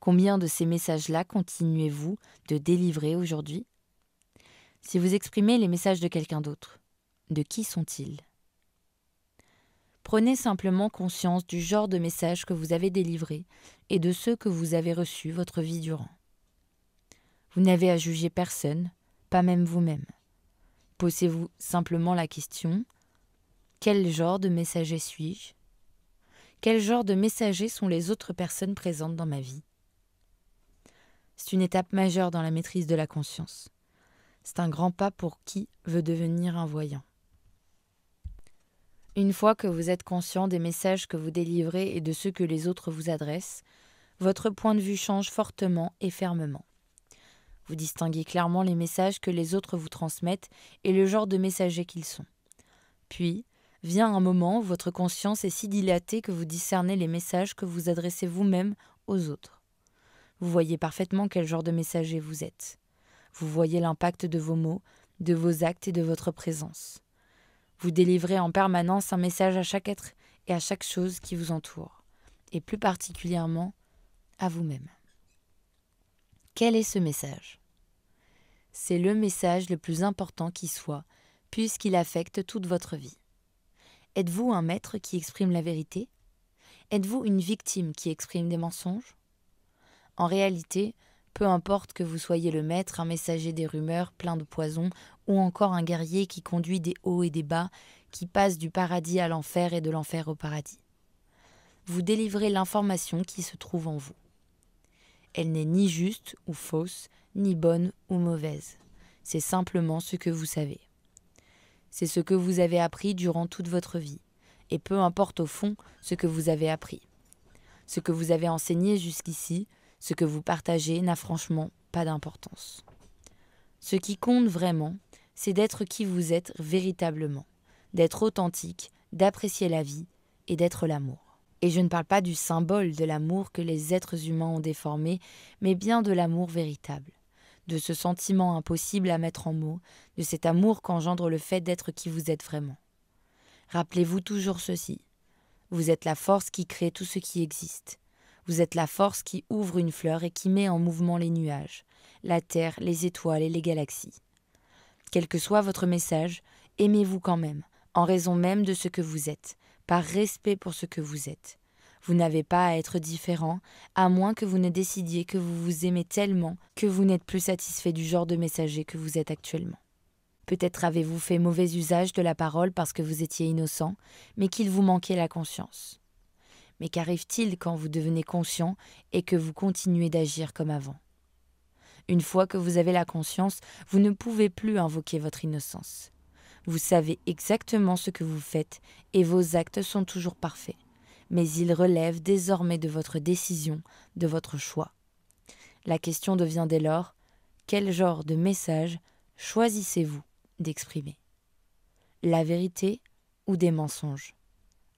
Combien de ces messages-là continuez-vous de délivrer aujourd'hui? Si vous exprimez les messages de quelqu'un d'autre, de qui sont-ils? Prenez simplement conscience du genre de messages que vous avez délivrés et de ceux que vous avez reçus votre vie durant. Vous n'avez à juger personne, pas même vous-même. Posez-vous simplement la question: quel genre de messager suis-je? Quel genre de messager sont les autres personnes présentes dans ma vie? C'est une étape majeure dans la maîtrise de la conscience. C'est un grand pas pour qui veut devenir un voyant. Une fois que vous êtes conscient des messages que vous délivrez et de ceux que les autres vous adressent, votre point de vue change fortement et fermement. Vous distinguez clairement les messages que les autres vous transmettent et le genre de messagers qu'ils sont. Puis, vient un moment où votre conscience est si dilatée que vous discernez les messages que vous adressez vous-même aux autres. Vous voyez parfaitement quel genre de messager vous êtes. Vous voyez l'impact de vos mots, de vos actes et de votre présence. Vous délivrez en permanence un message à chaque être et à chaque chose qui vous entoure, et plus particulièrement à vous-même. Quel est ce message? C'est le message le plus important qui soit, puisqu'il affecte toute votre vie. Êtes-vous un maître qui exprime la vérité? Êtes-vous une victime qui exprime des mensonges? En réalité, peu importe que vous soyez le maître, un messager des rumeurs plein de poison, ou encore un guerrier qui conduit des hauts et des bas, qui passe du paradis à l'enfer et de l'enfer au paradis. Vous délivrez l'information qui se trouve en vous. Elle n'est ni juste ou fausse, ni bonne ou mauvaise. C'est simplement ce que vous savez. C'est ce que vous avez appris durant toute votre vie, et peu importe au fond ce que vous avez appris. Ce que vous avez enseigné jusqu'ici, Ce que vous partagez n'a franchement pas d'importance. Ce qui compte vraiment, c'est d'être qui vous êtes véritablement, d'être authentique, d'apprécier la vie et d'être l'amour. Et je ne parle pas du symbole de l'amour que les êtres humains ont déformé, mais bien de l'amour véritable, de ce sentiment impossible à mettre en mots, de cet amour qu'engendre le fait d'être qui vous êtes vraiment. Rappelez-vous toujours ceci. Vous êtes la force qui crée tout ce qui existe. Vous êtes la force qui ouvre une fleur et qui met en mouvement les nuages, la terre, les étoiles et les galaxies. Quel que soit votre message, aimez-vous quand même, en raison même de ce que vous êtes, par respect pour ce que vous êtes. Vous n'avez pas à être différent, à moins que vous ne décidiez que vous vous aimez tellement que vous n'êtes plus satisfait du genre de messager que vous êtes actuellement. Peut-être avez-vous fait mauvais usage de la parole parce que vous étiez innocent, mais qu'il vous manquait la conscience. Mais qu'arrive-t-il quand vous devenez conscient et que vous continuez d'agir comme avant ? Une fois que vous avez la conscience, vous ne pouvez plus invoquer votre innocence. Vous savez exactement ce que vous faites et vos actes sont toujours parfaits. Mais ils relèvent désormais de votre décision, de votre choix. La question devient dès lors, quel genre de message choisissez-vous d'exprimer ? La vérité ou des mensonges ?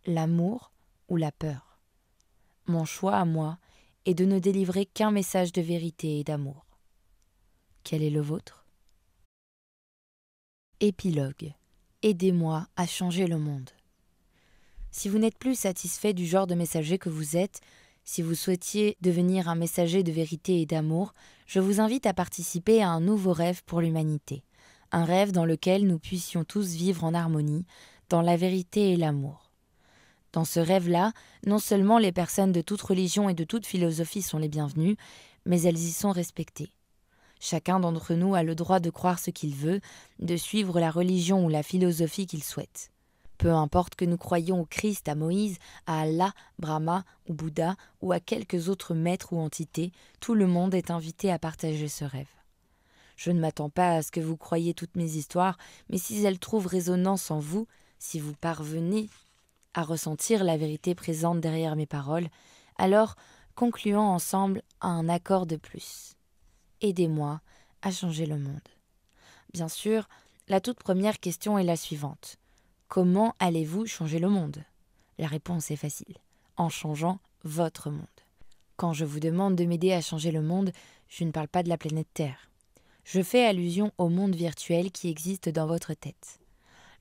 L'amour ou la peur ? Mon choix à moi est de ne délivrer qu'un message de vérité et d'amour. Quel est le vôtre ? Épilogue. Aidez-moi à changer le monde. Si vous n'êtes plus satisfait du genre de messager que vous êtes, si vous souhaitiez devenir un messager de vérité et d'amour, je vous invite à participer à un nouveau rêve pour l'humanité. Un rêve dans lequel nous puissions tous vivre en harmonie, dans la vérité et l'amour. Dans ce rêve-là, non seulement les personnes de toute religion et de toute philosophie sont les bienvenues, mais elles y sont respectées. Chacun d'entre nous a le droit de croire ce qu'il veut, de suivre la religion ou la philosophie qu'il souhaite. Peu importe que nous croyions au Christ, à Moïse, à Allah, Brahma ou Bouddha ou à quelques autres maîtres ou entités, tout le monde est invité à partager ce rêve. Je ne m'attends pas à ce que vous croyiez toutes mes histoires, mais si elles trouvent résonance en vous, si vous parvenez à ressentir la vérité présente derrière mes paroles, alors concluons ensemble un accord de plus. Aidez-moi à changer le monde. Bien sûr, la toute première question est la suivante. Comment allez-vous changer le monde ? La réponse est facile. En changeant votre monde. Quand je vous demande de m'aider à changer le monde, je ne parle pas de la planète Terre. Je fais allusion au monde virtuel qui existe dans votre tête.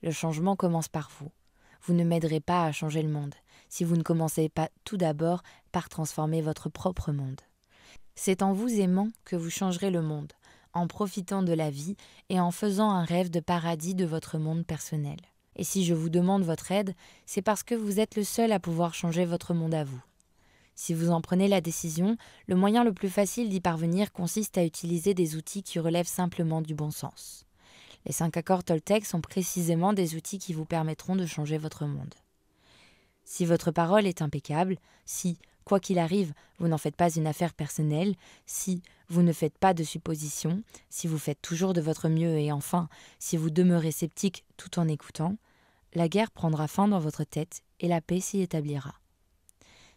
Le changement commence par vous. Vous ne m'aiderez pas à changer le monde si vous ne commencez pas tout d'abord par transformer votre propre monde. C'est en vous aimant que vous changerez le monde, en profitant de la vie et en faisant un rêve de paradis de votre monde personnel. Et si je vous demande votre aide, c'est parce que vous êtes le seul à pouvoir changer votre monde à vous. Si vous en prenez la décision, le moyen le plus facile d'y parvenir consiste à utiliser des outils qui relèvent simplement du bon sens. Les 5 accords Toltec sont précisément des outils qui vous permettront de changer votre monde. Si votre parole est impeccable, si, quoi qu'il arrive, vous n'en faites pas une affaire personnelle, si vous ne faites pas de suppositions, si vous faites toujours de votre mieux et enfin, si vous demeurez sceptique tout en écoutant, la guerre prendra fin dans votre tête et la paix s'y établira.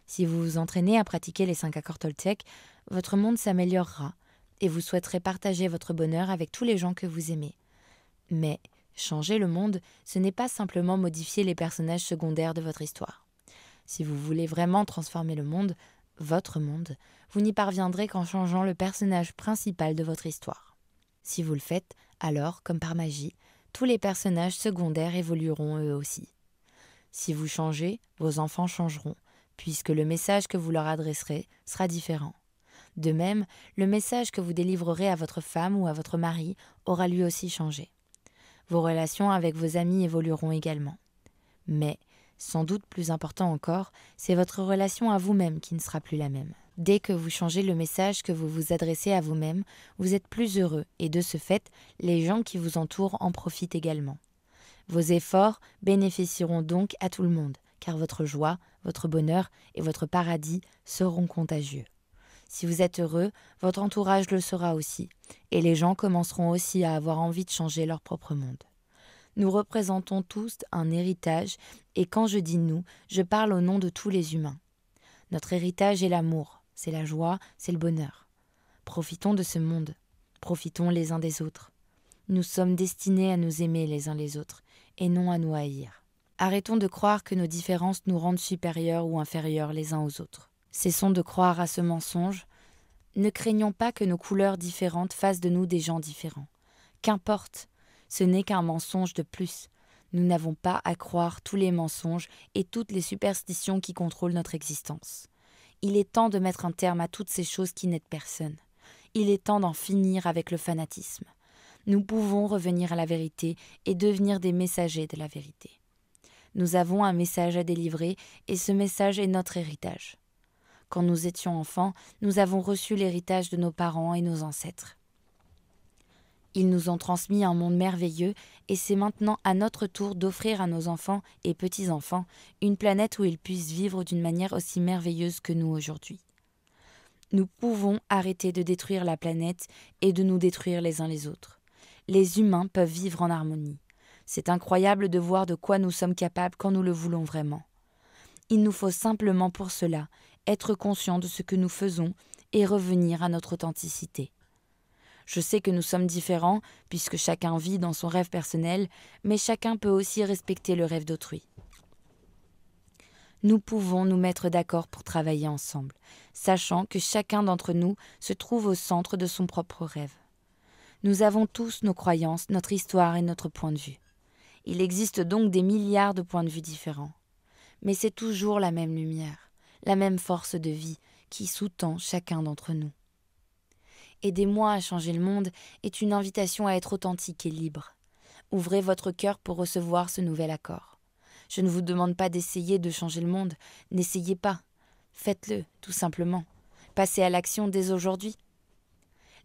Si vous vous entraînez à pratiquer les 5 accords Toltec, votre monde s'améliorera et vous souhaiterez partager votre bonheur avec tous les gens que vous aimez. Mais changer le monde, ce n'est pas simplement modifier les personnages secondaires de votre histoire. Si vous voulez vraiment transformer le monde, votre monde, vous n'y parviendrez qu'en changeant le personnage principal de votre histoire. Si vous le faites, alors, comme par magie, tous les personnages secondaires évolueront eux aussi. Si vous changez, vos enfants changeront, puisque le message que vous leur adresserez sera différent. De même, le message que vous délivrerez à votre femme ou à votre mari aura lui aussi changé. Vos relations avec vos amis évolueront également. Mais, sans doute plus important encore, c'est votre relation à vous-même qui ne sera plus la même. Dès que vous changez le message que vous vous adressez à vous-même, vous êtes plus heureux et de ce fait, les gens qui vous entourent en profitent également. Vos efforts bénéficieront donc à tout le monde, car votre joie, votre bonheur et votre paradis seront contagieux. Si vous êtes heureux, votre entourage le sera aussi, et les gens commenceront aussi à avoir envie de changer leur propre monde. Nous représentons tous un héritage, et quand je dis « nous », je parle au nom de tous les humains. Notre héritage est l'amour, c'est la joie, c'est le bonheur. Profitons de ce monde, profitons les uns des autres. Nous sommes destinés à nous aimer les uns les autres, et non à nous haïr. Arrêtons de croire que nos différences nous rendent supérieurs ou inférieurs les uns aux autres. Cessons de croire à ce mensonge. Ne craignons pas que nos couleurs différentes fassent de nous des gens différents. Qu'importe, ce n'est qu'un mensonge de plus. Nous n'avons pas à croire tous les mensonges et toutes les superstitions qui contrôlent notre existence. Il est temps de mettre un terme à toutes ces choses qui n'aident personne. Il est temps d'en finir avec le fanatisme. Nous pouvons revenir à la vérité et devenir des messagers de la vérité. Nous avons un message à délivrer et ce message est notre héritage. Quand nous étions enfants, nous avons reçu l'héritage de nos parents et nos ancêtres. Ils nous ont transmis un monde merveilleux et c'est maintenant à notre tour d'offrir à nos enfants et petits-enfants une planète où ils puissent vivre d'une manière aussi merveilleuse que nous aujourd'hui. Nous pouvons arrêter de détruire la planète et de nous détruire les uns les autres. Les humains peuvent vivre en harmonie. C'est incroyable de voir de quoi nous sommes capables quand nous le voulons vraiment. Il nous faut simplement pour cela être conscients de ce que nous faisons et revenir à notre authenticité. Je sais que nous sommes différents, puisque chacun vit dans son rêve personnel, mais chacun peut aussi respecter le rêve d'autrui. Nous pouvons nous mettre d'accord pour travailler ensemble, sachant que chacun d'entre nous se trouve au centre de son propre rêve. Nous avons tous nos croyances, notre histoire et notre point de vue. Il existe donc des milliards de points de vue différents. Mais c'est toujours la même lumière, la même force de vie qui sous-tend chacun d'entre nous. Aidez-moi à changer le monde est une invitation à être authentique et libre. Ouvrez votre cœur pour recevoir ce nouvel accord. Je ne vous demande pas d'essayer de changer le monde, n'essayez pas. Faites-le, tout simplement. Passez à l'action dès aujourd'hui.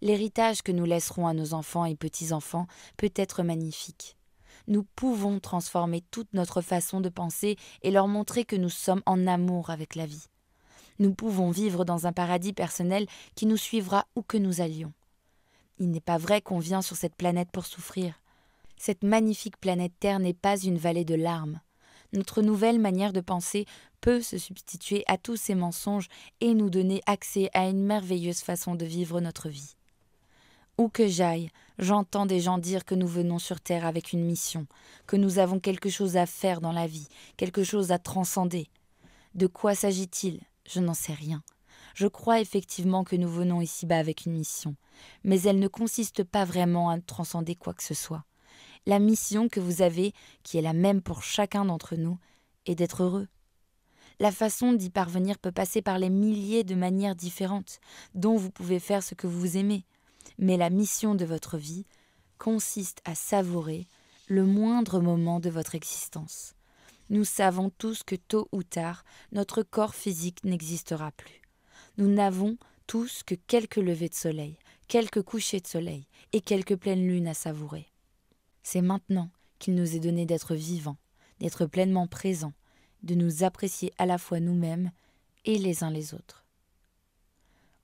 L'héritage que nous laisserons à nos enfants et petits-enfants peut être magnifique. Nous pouvons transformer toute notre façon de penser et leur montrer que nous sommes en amour avec la vie. Nous pouvons vivre dans un paradis personnel qui nous suivra où que nous allions. Il n'est pas vrai qu'on vient sur cette planète pour souffrir. Cette magnifique planète Terre n'est pas une vallée de larmes. Notre nouvelle manière de penser peut se substituer à tous ces mensonges et nous donner accès à une merveilleuse façon de vivre notre vie. Où que j'aille, j'entends des gens dire que nous venons sur Terre avec une mission, que nous avons quelque chose à faire dans la vie, quelque chose à transcender. De quoi s'agit-il ? Je n'en sais rien. Je crois effectivement que nous venons ici-bas avec une mission, mais elle ne consiste pas vraiment à transcender quoi que ce soit. La mission que vous avez, qui est la même pour chacun d'entre nous, est d'être heureux. La façon d'y parvenir peut passer par les milliers de manières différentes, dont vous pouvez faire ce que vous aimez. Mais la mission de votre vie consiste à savourer le moindre moment de votre existence. Nous savons tous que tôt ou tard, notre corps physique n'existera plus. Nous n'avons tous que quelques levées de soleil, quelques couchers de soleil et quelques pleines lunes à savourer. C'est maintenant qu'il nous est donné d'être vivants, d'être pleinement présents, de nous apprécier à la fois nous-mêmes et les uns les autres.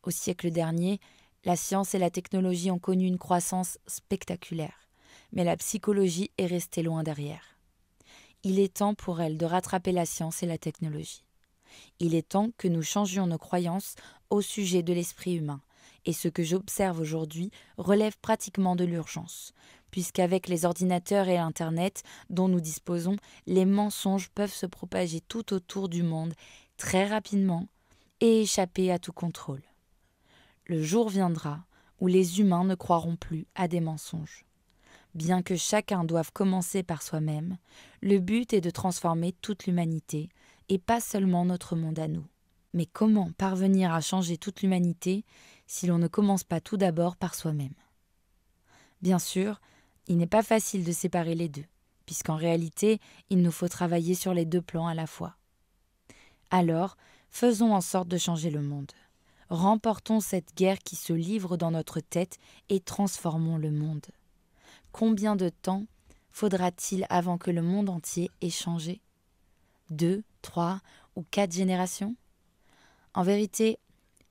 Au siècle dernier, la science et la technologie ont connu une croissance spectaculaire, mais la psychologie est restée loin derrière. Il est temps pour elle de rattraper la science et la technologie. Il est temps que nous changions nos croyances au sujet de l'esprit humain, et ce que j'observe aujourd'hui relève pratiquement de l'urgence, puisqu'avec les ordinateurs et l'Internet dont nous disposons, les mensonges peuvent se propager tout autour du monde très rapidement et échapper à tout contrôle. Le jour viendra où les humains ne croiront plus à des mensonges. Bien que chacun doive commencer par soi-même, le but est de transformer toute l'humanité et pas seulement notre monde à nous. Mais comment parvenir à changer toute l'humanité si l'on ne commence pas tout d'abord par soi-même ? Bien sûr, il n'est pas facile de séparer les deux, puisqu'en réalité, il nous faut travailler sur les deux plans à la fois. Alors, faisons en sorte de changer le monde. Remportons cette guerre qui se livre dans notre tête et transformons le monde. Combien de temps faudra-t-il avant que le monde entier ait changé ? 2, 3 ou 4 générations ? En vérité,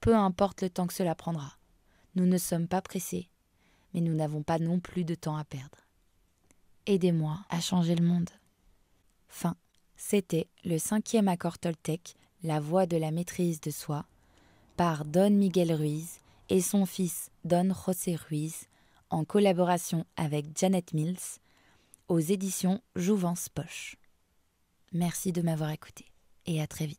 peu importe le temps que cela prendra. Nous ne sommes pas pressés, mais nous n'avons pas non plus de temps à perdre. Aidez-moi à changer le monde. Fin. C'était le 5e accord Toltec, la voie de la maîtrise de soi, par Don Miguel Ruiz et son fils Don José Ruiz, en collaboration avec Janet Mills, aux éditions Jouvence Poche. Merci de m'avoir écouté et à très vite.